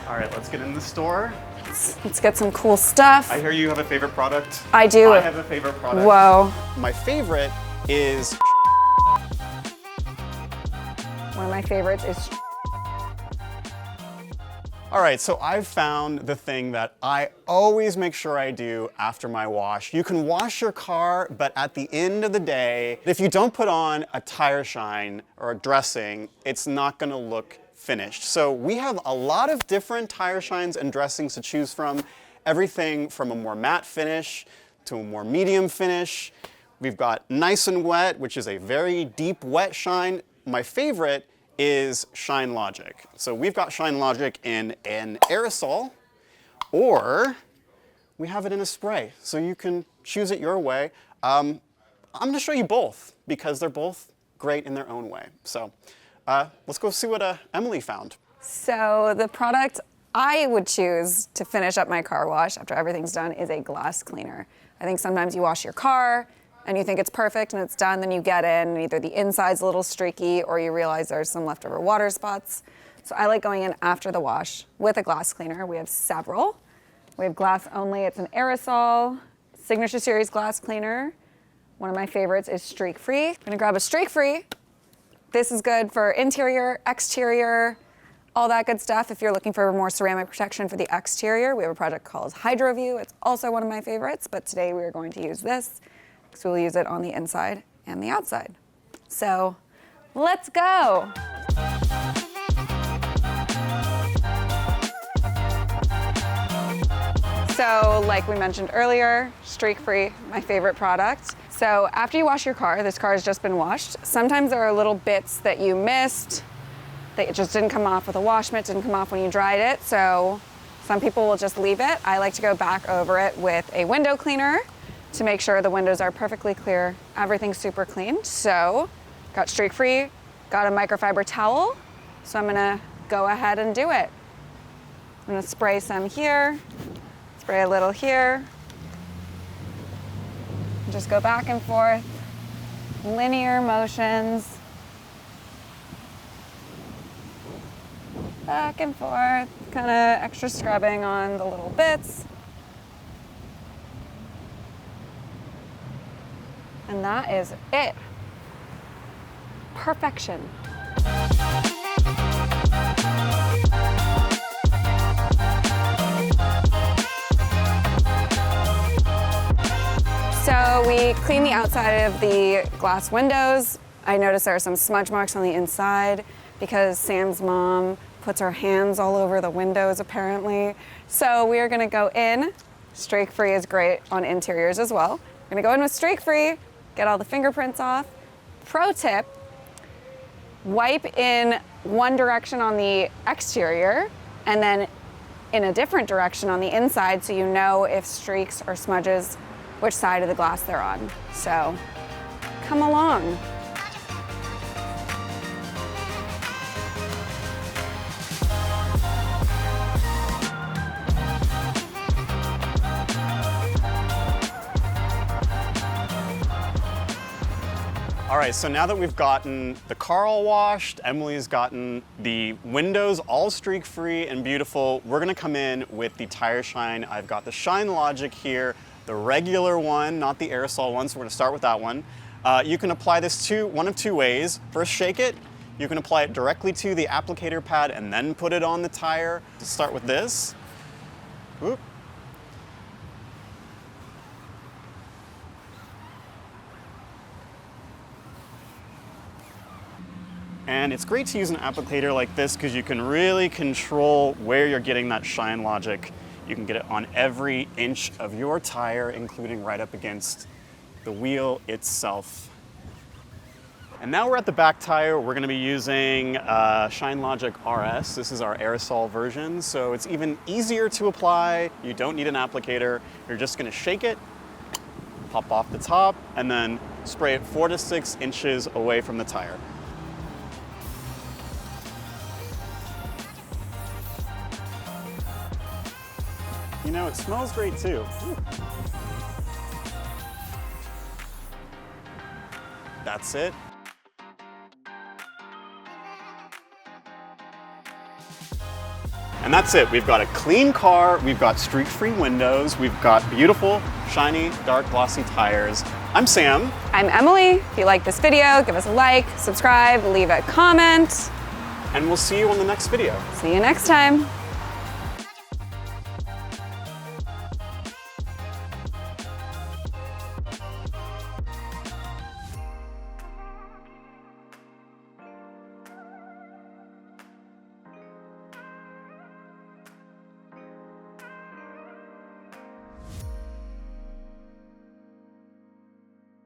All right, let's get in the store. Let's get some cool stuff. I hear you have a favorite product. I do. I have a favorite product. Whoa. My favorite is... One of my favorites is... All right, so I've found the thing that I always make sure I do after my wash. You can wash your car, but at the end of the day, if you don't put on a tire shine or a dressing, it's not gonna look finished. So we have a lot of different tire shines and dressings to choose from. Everything from a more matte finish to a more medium finish. We've got nice and wet, which is a very deep wet shine. My favorite is Shine Logic. So we've got Shine Logic in an aerosol, or we have it in a spray. So you can choose it your way. I'm gonna show you both because they're both great in their own way. So let's go see what Emily found. So the product I would choose to finish up my car wash after everything's done is a glass cleaner. I think sometimes you wash your car and you think it's perfect and it's done, then you get in and either the inside's a little streaky or you realize there's some leftover water spots. So I like going in after the wash with a glass cleaner. We have several. We have glass only, it's an aerosol, Signature Series glass cleaner. One of my favorites is streak free. I'm gonna grab a streak free. This is good for interior, exterior, all that good stuff. If you're looking for more ceramic protection for the exterior, we have a product called HydroView. It's also one of my favorites, but today we are going to use this because we'll use it on the inside and the outside. So let's go. So like we mentioned earlier, streak-free, my favorite product. So after you wash your car, this car has just been washed. Sometimes there are little bits that you missed, that it just didn't come off with a wash mitt, didn't come off when you dried it. So some people will just leave it. I like to go back over it with a window cleaner to make sure the windows are perfectly clear, everything's super clean. So got streak-free, got a microfiber towel. So I'm gonna go ahead and do it. I'm gonna spray some here, spray a little here. Just go back and forth, linear motions. Back and forth, kind of extra scrubbing on the little bits. And that is it. Perfection. So we clean the outside of the glass windows. I noticed there are some smudge marks on the inside because Sam's mom puts her hands all over the windows apparently. So we are gonna go in. Streak free is great on interiors as well. We're gonna go in with streak free, get all the fingerprints off. Pro tip, wipe in one direction on the exterior and then in a different direction on the inside so you know if streaks or smudges, which side of the glass they're on. So come along. All right, so now that we've gotten the car all washed, Emily's gotten the windows all streak-free and beautiful, we're gonna come in with the tire shine. I've got the Shine Logic here, the regular one, not the aerosol one, so we're gonna start with that one. You can apply this one of two ways. First, shake it. You can apply it directly to the applicator pad and then put it on the tire. Let's start with this. Whoop. And it's great to use an applicator like this because you can really control where you're getting that Shine Logic. You can get it on every inch of your tire, including right up against the wheel itself. And now we're at the back tire. We're gonna be using Shine Logic RS. This is our aerosol version, so it's even easier to apply. You don't need an applicator. You're just gonna shake it, pop off the top, and then spray it 4 to 6 inches away from the tire. You know, it smells great too. Ooh. That's it. And that's it. We've got a clean car, we've got streak-free windows, we've got beautiful, shiny, dark, glossy tires. I'm Sam. I'm Emily. If you like this video, give us a like, subscribe, leave a comment. And we'll see you on the next video. See you next time.